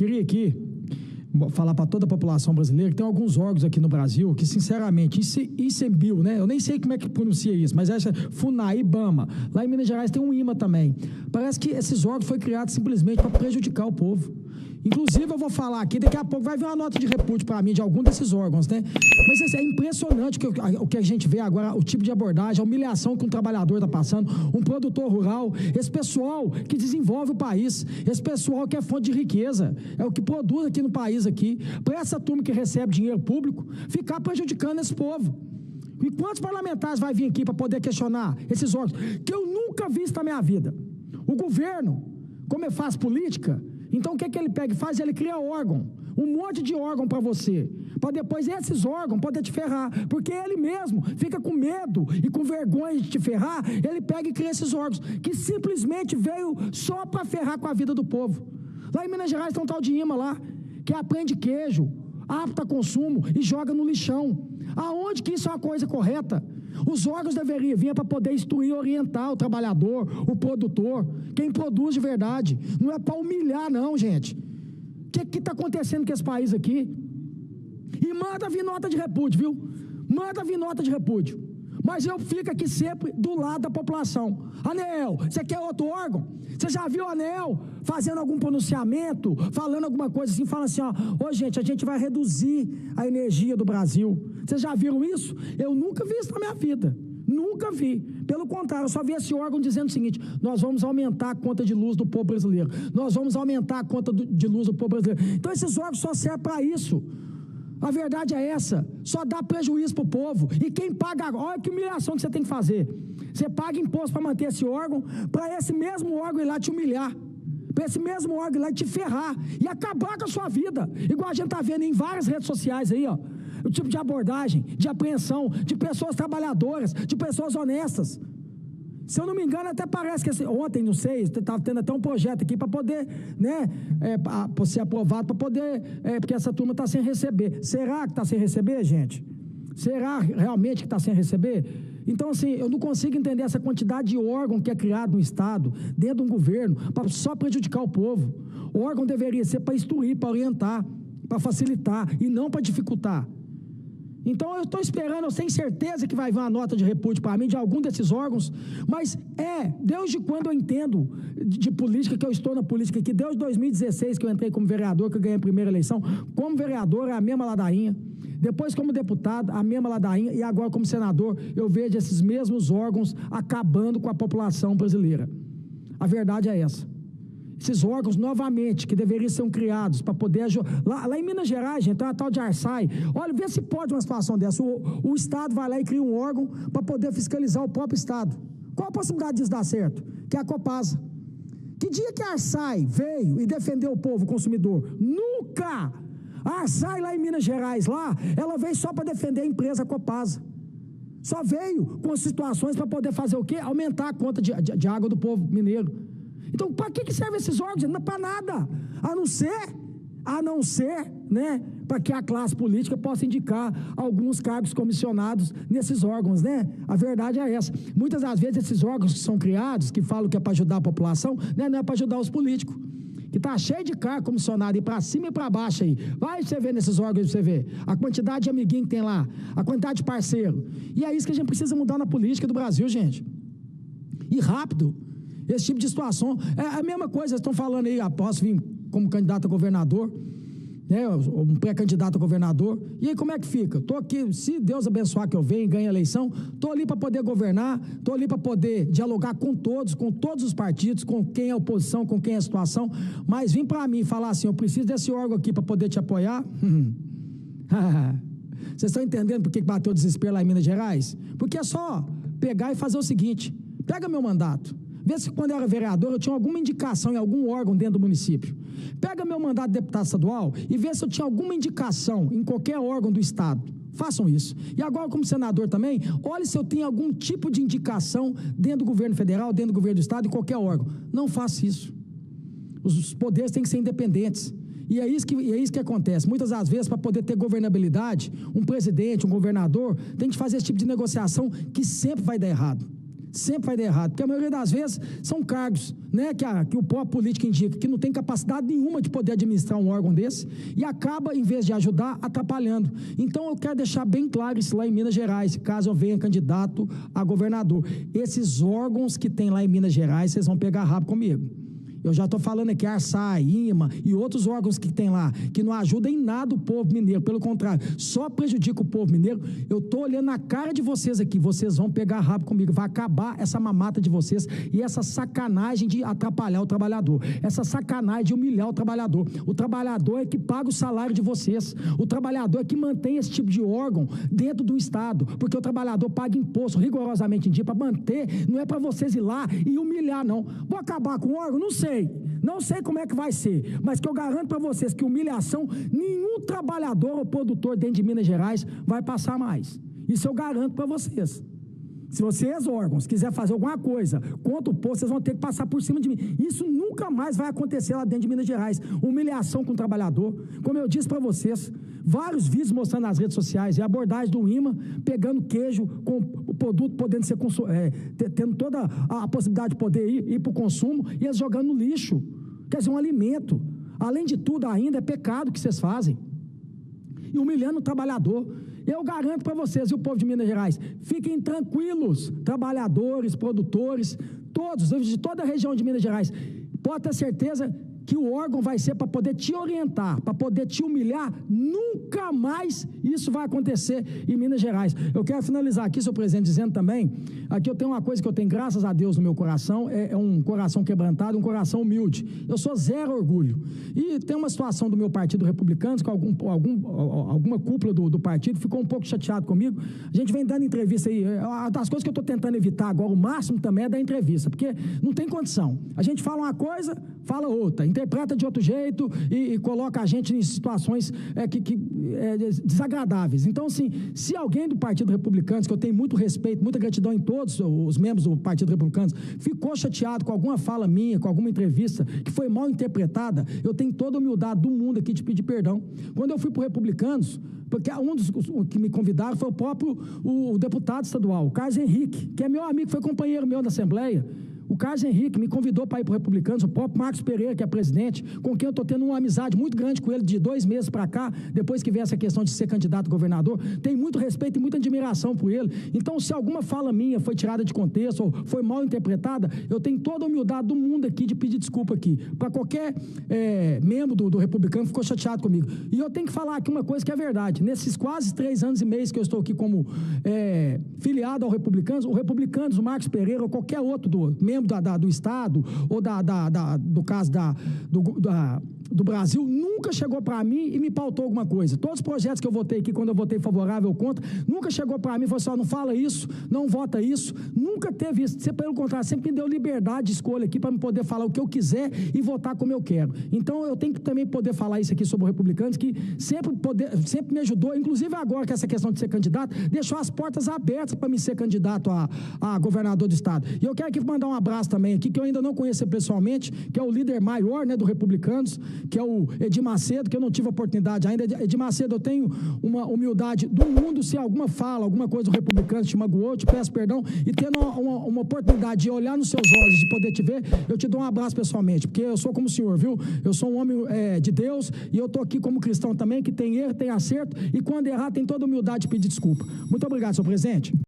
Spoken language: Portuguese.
queria aqui falar para toda a população brasileira que tem alguns órgãos aqui no Brasil que, sinceramente, ICMBio, né? Eu nem sei como é que pronuncia isso, mas essa FUNAI, IBAMA, lá em Minas Gerais tem um IMA também. Parece que esses órgãos foram criados simplesmente para prejudicar o povo. Inclusive, eu vou falar aqui, daqui a pouco vai vir uma nota de repúdio para mim de algum desses órgãos, né? Mas é impressionante o que a gente vê agora, o tipo de abordagem, a humilhação que um trabalhador está passando, um produtor rural, esse pessoal que desenvolve o país, esse pessoal que é fonte de riqueza, é o que produz aqui no país, aqui, para essa turma que recebe dinheiro público, ficar prejudicando esse povo. E quantos parlamentares vai vir aqui para poder questionar esses órgãos? Que eu nunca vi isso na minha vida. O governo, como ele faz política, então o que ele pega e faz? Ele cria órgão, um monte de órgão para você, para depois esses órgãos poder te ferrar, porque ele mesmo fica com medo e com vergonha de te ferrar, ele pega e cria esses órgãos, que simplesmente veio só para ferrar com a vida do povo. Lá em Minas Gerais tem um tal de IMA lá, que aprende queijo, apto a consumo e joga no lixão. Aonde que isso é uma coisa correta? Os órgãos deveriam vir para poder instruir e orientar o trabalhador, o produtor, quem produz de verdade. Não é para humilhar, não, gente. O que está acontecendo com esse país aqui? E manda vir nota de repúdio, viu? Manda vir nota de repúdio. Mas eu fico aqui sempre do lado da população. ANEEL, você quer outro órgão? Você já viu a ANEEL fazendo algum pronunciamento, falando alguma coisa assim, falando assim, ó, gente, a gente vai reduzir a energia do Brasil. Vocês já viram isso? Eu nunca vi isso na minha vida. Nunca vi. Pelo contrário, eu só vi esse órgão dizendo o seguinte: nós vamos aumentar a conta de luz do povo brasileiro. Nós vamos aumentar a conta de luz do povo brasileiro. Então esses órgãos só servem para isso. A verdade é essa, só dá prejuízo para o povo. E quem paga, olha que humilhação que você tem que fazer. Você paga imposto para manter esse órgão, para esse mesmo órgão ir lá te humilhar, para esse mesmo órgão ir lá te ferrar e acabar com a sua vida. Igual a gente está vendo em várias redes sociais aí, ó. O tipo de abordagem, de apreensão, de pessoas trabalhadoras, de pessoas honestas. Se eu não me engano, até parece que ontem, não sei, estava tendo até um projeto aqui para poder, né, ser aprovado, para poder, porque essa turma está sem receber. Será que está sem receber, gente? Será realmente que está sem receber? Então, assim, eu não consigo entender essa quantidade de órgão que é criado no Estado, dentro de um governo, para só prejudicar o povo. O órgão deveria ser para instruir, para orientar, para facilitar, e não para dificultar. Então eu estou esperando, eu tenho certeza que vai vir uma nota de repúdio para mim de algum desses órgãos, mas desde quando eu entendo de política, que eu estou na política aqui, desde 2016 que eu entrei como vereador, que eu ganhei a primeira eleição, como vereador é a mesma ladainha, depois como deputado, a mesma ladainha, e agora como senador, eu vejo esses mesmos órgãos acabando com a população brasileira. A verdade é essa. Esses órgãos, novamente, que deveriam ser criados para poder ajudar. Lá em Minas Gerais, gente, tem uma tal de ARSAI. Olha, vê se pode uma situação dessa. O Estado vai lá e cria um órgão para poder fiscalizar o próprio Estado. Qual a possibilidade disso dar certo? Que é a Copasa. Que dia que a ARSAI veio e defendeu o povo, o consumidor? Nunca! A ARSAI lá em Minas Gerais, ela veio só para defender a empresa Copasa. Só veio com situações para poder fazer o quê? Aumentar a conta de água do povo mineiro. Então, para que servem esses órgãos? Não é para nada, a não ser, né, para que a classe política possa indicar alguns cargos comissionados nesses órgãos, né? A verdade é essa. Muitas das vezes esses órgãos que são criados, que falam que é para ajudar a população, né, não é para ajudar os políticos, que está cheio de cargo comissionado e para cima e para baixo aí. Vai você ver nesses órgãos, você vê a quantidade de amiguinho que tem lá, a quantidade de parceiro. E é isso que a gente precisa mudar na política do Brasil, gente. E rápido. Esse tipo de situação, é a mesma coisa, estão falando aí, posso vir como candidato a governador, né, um pré-candidato a governador, e aí como é que fica? Estou aqui, se Deus abençoar que eu venha e ganhe a eleição, estou ali para poder governar, estou ali para poder dialogar com todos os partidos, com quem é oposição, com quem é a situação, mas vir para mim falar assim, eu preciso desse órgão aqui para poder te apoiar, vocês estão entendendo por que bateu o desespero lá em Minas Gerais? Porque é só pegar e fazer o seguinte, pega meu mandato, vê se quando eu era vereador eu tinha alguma indicação em algum órgão dentro do município. Pega meu mandato de deputado estadual e vê se eu tinha alguma indicação em qualquer órgão do estado. Façam isso. E agora, como senador também, olhe se eu tenho algum tipo de indicação dentro do governo federal, dentro do governo do estado, em qualquer órgão. Não faça isso. Os poderes têm que ser independentes. E é isso que acontece. Muitas das vezes, para poder ter governabilidade, um presidente, um governador, tem que fazer esse tipo de negociação que sempre vai dar errado. Sempre vai dar errado, porque a maioria das vezes são cargos, né, que o próprio político indica, que não tem capacidade nenhuma de poder administrar um órgão desse, e acaba, em vez de ajudar, atrapalhando. Então, eu quero deixar bem claro isso lá em Minas Gerais, caso eu venha candidato a governador. Esses órgãos que tem lá em Minas Gerais, vocês vão pegar rabo comigo. Eu já estou falando aqui, Arsai, IMA e outros órgãos que tem lá, que não ajudam em nada o povo mineiro, pelo contrário, só prejudica o povo mineiro. Eu estou olhando na cara de vocês aqui, vocês vão pegar rabo comigo, vai acabar essa mamata de vocês e essa sacanagem de atrapalhar o trabalhador, essa sacanagem de humilhar o trabalhador. O trabalhador é que paga o salário de vocês, o trabalhador é que mantém esse tipo de órgão dentro do Estado, porque o trabalhador paga imposto rigorosamente em dia para manter, não é para vocês ir lá e humilhar, não. Vou acabar com o órgão? Não sei como é que vai ser, mas que eu garanto para vocês que humilhação, nenhum trabalhador ou produtor dentro de Minas Gerais vai passar mais. Isso eu garanto para vocês. Se vocês, órgãos, quiserem fazer alguma coisa contra o povo, vocês vão ter que passar por cima de mim. Isso nunca mais vai acontecer lá dentro de Minas Gerais. Humilhação com o trabalhador. Como eu disse para vocês, vários vídeos mostrando nas redes sociais, e a abordagem do IMA, pegando queijo, com o produto podendo ser tendo toda a possibilidade de poder ir para o consumo, e eles jogando no lixo. Quer dizer, um alimento. Além de tudo, ainda é pecado que vocês fazem. E humilhando o trabalhador. Eu garanto para vocês, e o povo de Minas Gerais, fiquem tranquilos, trabalhadores, produtores, todos, de toda a região de Minas Gerais, pode ter certeza que o órgão vai ser para poder te orientar, para poder te humilhar. Nunca mais isso vai acontecer em Minas Gerais. Eu quero finalizar aqui, senhor presidente, dizendo também, aqui eu tenho uma coisa que eu tenho, graças a Deus, no meu coração, é um coração quebrantado, um coração humilde. Eu sou zero orgulho. E tem uma situação do meu partido Republicanos, que alguma cúpula do partido ficou um pouco chateado comigo. A gente vem dando entrevista aí, das coisas que eu estou tentando evitar agora, o máximo também é da entrevista, porque não tem condição. A gente fala uma coisa, fala outra, interpreta de outro jeito e coloca a gente em situações desagradáveis. Então, assim, se alguém do Partido Republicano, que eu tenho muito respeito, muita gratidão em todos os membros do Partido Republicano, ficou chateado com alguma fala minha, com alguma entrevista que foi mal interpretada, eu tenho toda a humildade do mundo aqui de pedir perdão. Quando eu fui para o Republicanos, porque um dos que me convidaram foi o próprio deputado estadual, o Carlos Henrique, que é meu amigo, foi companheiro meu da Assembleia. O Carlos Henrique me convidou para ir para o Republicanos, o próprio Marcos Pereira, que é presidente, com quem eu estou tendo uma amizade muito grande com ele de 2 meses para cá, depois que veio essa questão de ser candidato a governador, tenho muito respeito e muita admiração por ele. Então, se alguma fala minha foi tirada de contexto ou foi mal interpretada, eu tenho toda a humildade do mundo aqui de pedir desculpa aqui. Para qualquer membro do Republicano que ficou chateado comigo. E eu tenho que falar aqui uma coisa que é verdade. Nesses quase 3 anos e meio que eu estou aqui como filiado ao Republicanos, o Marcos Pereira ou qualquer outro membro do Estado ou do caso do Brasil, nunca chegou para mim e me pautou alguma coisa. Todos os projetos que eu votei aqui, quando eu votei favorável ou contra, nunca chegou para mim e falou assim, não fala isso, não vota isso, nunca teve isso. Você, pelo contrário, sempre me deu liberdade de escolha aqui para me poder falar o que eu quiser e votar como eu quero. Então, eu tenho que também poder falar isso aqui sobre o Republicanos, que sempre me ajudou, inclusive agora que essa questão de ser candidato, deixou as portas abertas para me ser candidato a governador do Estado. E eu quero aqui mandar um abraço também aqui, que eu ainda não conheço pessoalmente, que é o líder maior, né, do Republicanos, que é o Edir Macedo, que eu não tive a oportunidade ainda. Edir Macedo, eu tenho uma humildade do mundo, se alguma fala, alguma coisa do Republicano te magoou, eu te peço perdão, e tendo uma oportunidade de olhar nos seus olhos, de poder te ver, eu te dou um abraço pessoalmente, porque eu sou como o senhor, viu? Eu sou um homem de Deus, e eu estou aqui como cristão também, que tem erro, tem acerto, e quando errar, tem toda a humildade de pedir desculpa. Muito obrigado, senhor presidente.